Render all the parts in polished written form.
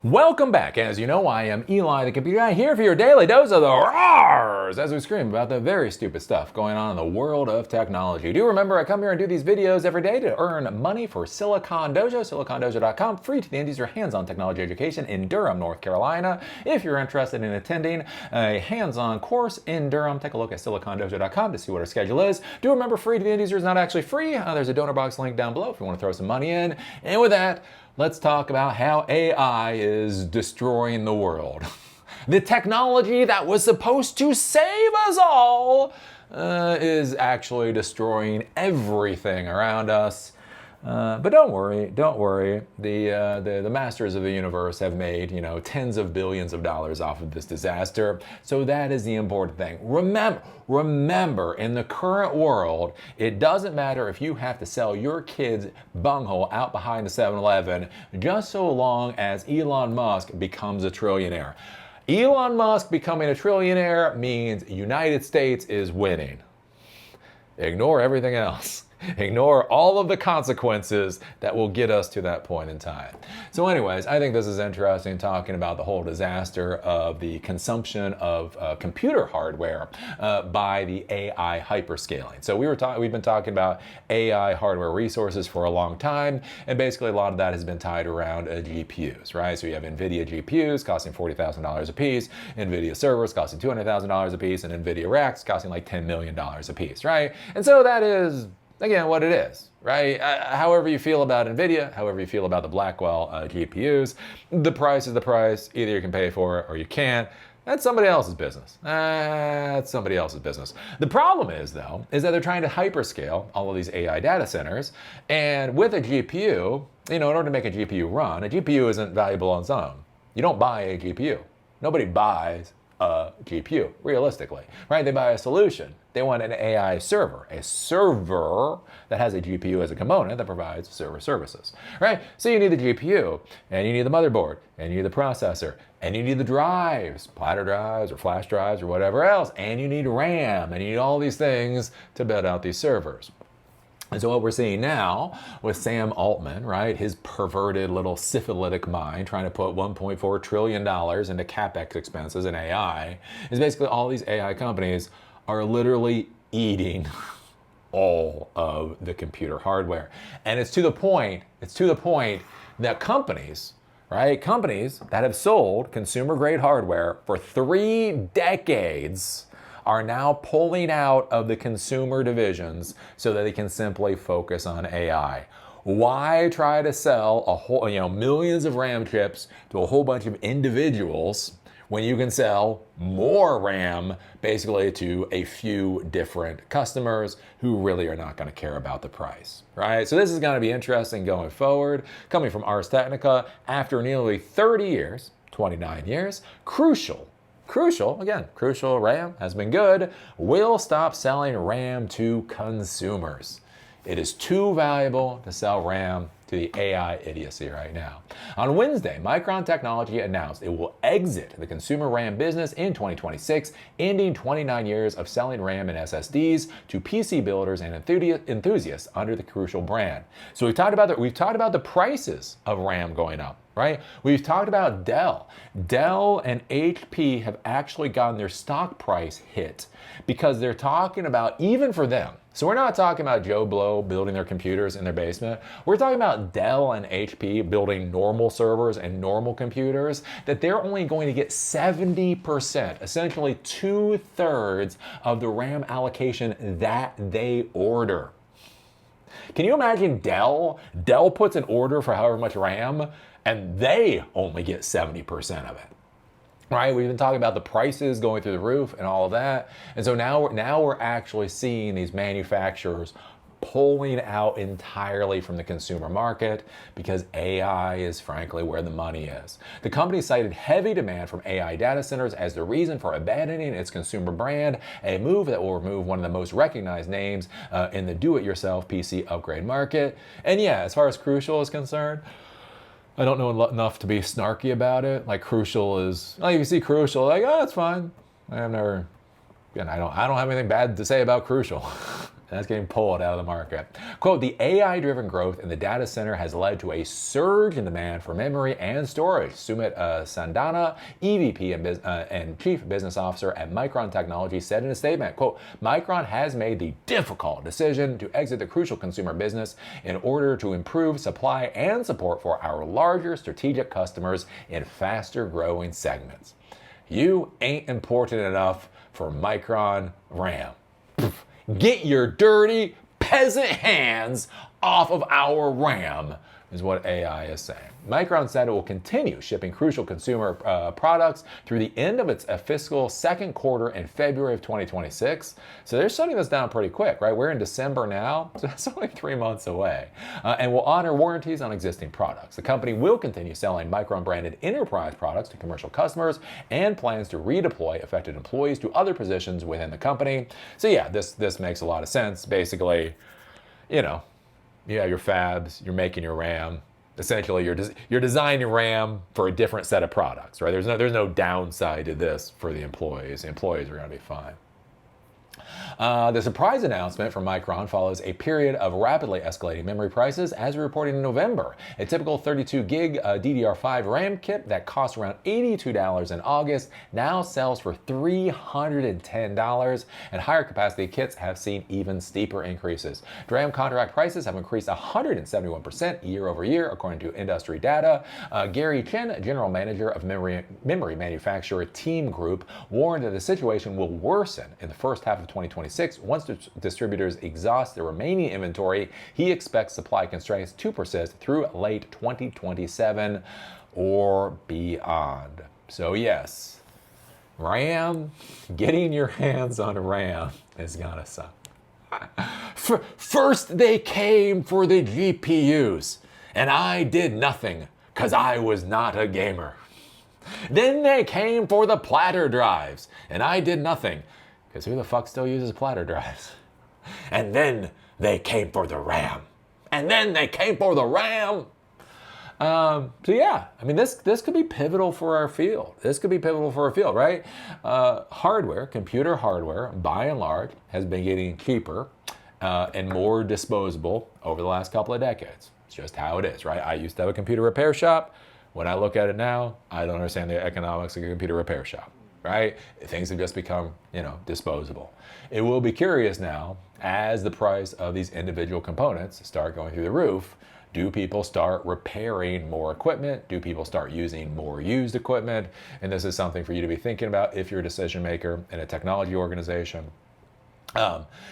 Welcome back. As you know, I am Eli, the computer guy, here for your daily dose of the roars as we scream about the very stupid stuff going on in the world of technology. Do remember, I come here and do these videos every day to earn money for Silicon Dojo, silicondojo.com, free to the end user hands-on technology education in Durham, North Carolina. If you're interested in attending a hands-on course in Durham, take a look at silicondojo.com to see what our schedule is. Do remember, free to the end user is not actually free. There's a donor box link down below if you want to throw some money in. And with that, let's talk about how AI is destroying the world. The technology that was supposed to save us all is actually destroying everything around us. But don't worry. The masters of the universe have made, tens of billions of dollars off of this disaster. So that is the important thing. Remember, in the current world, it doesn't matter if you have to sell your kid's bunghole out behind the 7-Eleven, just so long as Elon Musk becomes a trillionaire. Elon Musk becoming a trillionaire means United States is winning. Ignore everything else. Ignore all of the consequences that will get us to that point in time. So anyways, I think this is interesting, talking about the whole disaster of the consumption of computer hardware by the AI hyperscaling. So we've been talking about AI hardware resources for a long time, and basically a lot of that has been tied around GPUs, right? So you have NVIDIA GPUs costing $40,000 a piece, NVIDIA servers costing $200,000 a piece, and NVIDIA racks costing like $10 million a piece, right? And so that is, again, what it is, right? However you feel about NVIDIA, however you feel about the Blackwell GPUs, the price is the price. Either you can pay for it or you can't. That's somebody else's business. That's somebody else's business. The problem is, though, is that they're trying to hyperscale all of these AI data centers. And with a GPU, in order to make a GPU run, a GPU isn't valuable on its own. You don't buy a GPU. Nobody buys a GPU, realistically, right? They buy a solution. They want an AI server, a server that has a GPU as a component that provides server services, right? So you need the GPU, and you need the motherboard, and you need the processor, and you need the drives, platter drives or flash drives or whatever else, and you need RAM, and you need all these things to build out these servers. And so what we're seeing now with Sam Altman, right, his perverted little syphilitic mind trying to put $1.4 trillion into CapEx expenses in AI, is basically all these AI companies are literally eating all of the computer hardware. And it's to the point that companies that have sold consumer grade hardware for 3 decades are now pulling out of the consumer divisions so that they can simply focus on AI. Why try to sell a whole, millions of RAM chips to a whole bunch of individuals when you can sell more RAM basically to a few different customers who really are not going to care about the price, right? So this is going to be interesting going forward. Coming from Ars Technica, after nearly 30 years, 29 years, Crucial RAM has been good, will stop selling RAM to consumers. It is too valuable to sell RAM to the AI idiocy right now. On Wednesday, Micron Technology announced it will exit the consumer RAM business in 2026, ending 29 years of selling RAM and SSDs to PC builders and enthusiasts under the Crucial brand. So we've talked about the prices of RAM going up, right? We've talked about Dell. Dell and HP have actually gotten their stock price hit because they're talking about, even for them, so we're not talking about Joe Blow building their computers in their basement. We're talking about Dell and HP building normal servers and normal computers, that they're only going to get 70%, essentially 2/3 of the RAM allocation that they order. Can you imagine Dell? Dell puts an order for however much RAM, and they only get 70% of it. Right, we've been talking about the prices going through the roof and all of that. And so now we're actually seeing these manufacturers pulling out entirely from the consumer market because AI is frankly where the money is. The company cited heavy demand from AI data centers as the reason for abandoning its consumer brand, a move that will remove one of the most recognized names in the do-it-yourself PC upgrade market. And yeah, as far as Crucial is concerned, I don't know enough to be snarky about it. Like Crucial is, like you see Crucial, like, oh, it's fine. I don't have anything bad to say about Crucial. That's getting pulled out of the market. Quote, the AI-driven growth in the data center has led to a surge in demand for memory and storage. Sumit Sandana, EVP and Chief Business Officer at Micron Technology, said in a statement, quote, Micron has made the difficult decision to exit the crucial consumer business in order to improve supply and support for our larger strategic customers in faster growing segments. You ain't important enough for Micron RAM. Get your dirty peasant hands off of our RAM, is what AI is saying. Micron said it will continue shipping crucial consumer products through the end of its fiscal second quarter in February of 2026. So they're shutting this down pretty quick, right? We're in December now, so it's only 3 months away. And will honor warranties on existing products. The company will continue selling Micron-branded enterprise products to commercial customers and plans to redeploy affected employees to other positions within the company. So yeah, this makes a lot of sense. Basically, you know, you have your fabs, you're making your RAM. Essentially, you're designing RAM for a different set of products, right? There's no downside to this for the employees. The employees are going to be fine. The surprise announcement from Micron follows a period of rapidly escalating memory prices, as reported in November. A typical 32 gig DDR5 RAM kit that cost around $82 in August now sells for $310, and higher capacity kits have seen even steeper increases. DRAM contract prices have increased 171% year over year, according to industry data. Gary Chen, general manager of memory manufacturer Team Group, warned that the situation will worsen in the first half of 2026. Once distributors exhaust their remaining inventory, he expects supply constraints to persist through late 2027 or beyond. So yes, RAM, getting your hands on RAM is gonna suck. First they came for the GPUs, and I did nothing because I was not a gamer. Then they came for the platter drives, and I did nothing because who the fuck still uses platter drives? And then they came for the RAM. And then they came for the RAM. So yeah, I mean, this could be pivotal for our field. This could be pivotal for our field, right? Hardware, computer hardware, by and large, has been getting cheaper and more disposable over the last couple of decades. It's just how it is, right? I used to have a computer repair shop. When I look at it now, I don't understand the economics of a computer repair shop. Right? Things have just become, disposable. It will be curious now, as the price of these individual components start going through the roof, do people start repairing more equipment? Do people start using more used equipment? And this is something for you to be thinking about if you're a decision maker in a technology organization.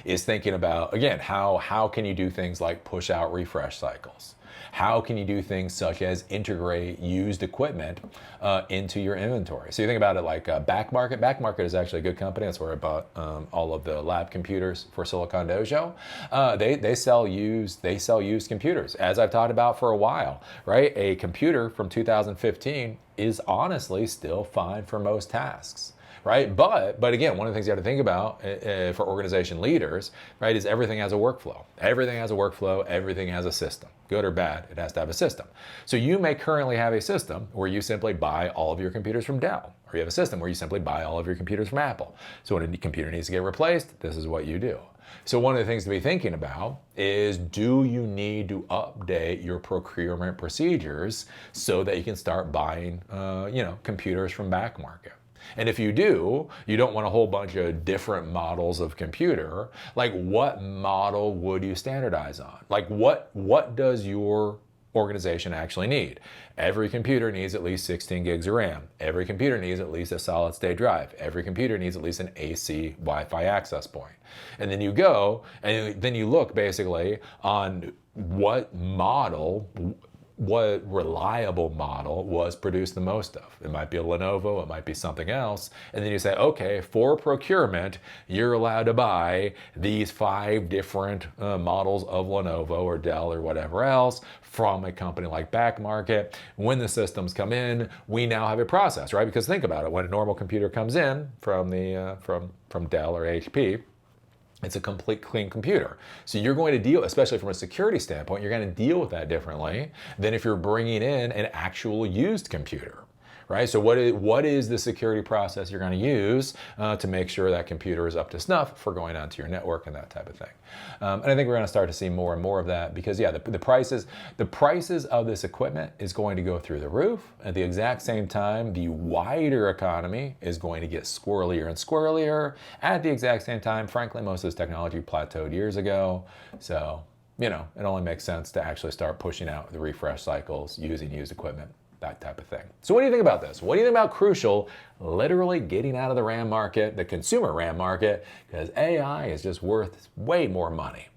Is thinking about, again, how can you do things like push out refresh cycles? How can you do things such as integrate used equipment into your inventory? So you think about it like Back Market. Back Market is actually a good company. That's where I bought all of the lab computers for Silicon Dojo. They sell used computers, as I've talked about for a while, right? A computer from 2015 is honestly still fine for most tasks. Right, but again, one of the things you have to think about for organization leaders, right, is everything has a workflow. Everything has a workflow. Everything has a system, good or bad. It has to have a system. So you may currently have a system where you simply buy all of your computers from Dell, or you have a system where you simply buy all of your computers from Apple. So when a computer needs to get replaced, this is what you do. So one of the things to be thinking about is, do you need to update your procurement procedures so that you can start buying, computers from Back Market? And if you do, you don't want a whole bunch of different models of computer. Like, what model would you standardize on? Like, what does your organization actually need? Every computer needs at least 16 gigs of RAM. Every computer needs at least a solid state drive. Every computer needs at least an AC Wi-Fi access point. And then you go, and then you look basically on what reliable model was produced the most of. It might be a Lenovo, it might be something else. And then you say, okay, for procurement, you're allowed to buy these 5 different models of Lenovo or Dell or whatever else from a company like Back Market. When the systems come in, we now have a process, right? Because think about it, when a normal computer comes in from from Dell or HP, it's a complete clean computer. So you're going to deal, especially from a security standpoint, you're going to deal with that differently than if you're bringing in an actual used computer, right? So what is the security process you're going to use to make sure that computer is up to snuff for going onto your network and that type of thing. And I think we're going to start to see more and more of that because, yeah, the prices of this equipment is going to go through the roof. At the exact same time, the wider economy is going to get squirrelier and squirrelier. At the exact same time, frankly, most of this technology plateaued years ago. So, you know, it only makes sense to actually start pushing out the refresh cycles using used equipment, that type of thing. So what do you think about this? What do you think about Crucial literally getting out of the RAM market, the consumer RAM market, because AI is just worth way more money?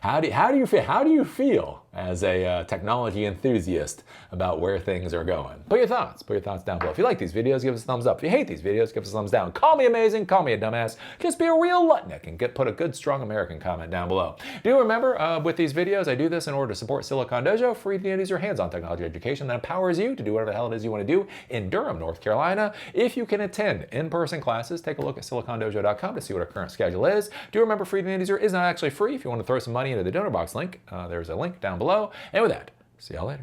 How do you feel as a technology enthusiast about where things are going? Put your thoughts down below. If you like these videos, give us a thumbs up. If you hate these videos, give us a thumbs down. Call me amazing, call me a dumbass. Just be a real Lutnick and put a good, strong American comment down below. Do remember, with these videos, I do this in order to support Silicon Dojo, free to use your hands-on technology education that empowers you to do whatever the hell it is you want to do in Durham, North Carolina. If you can attend in-person classes, take a look at silicondojo.com to see what our current schedule is. Do remember, free to user is not actually free. If you want to throw some money into the donor box link, there's a link down below. And with that, see y'all later.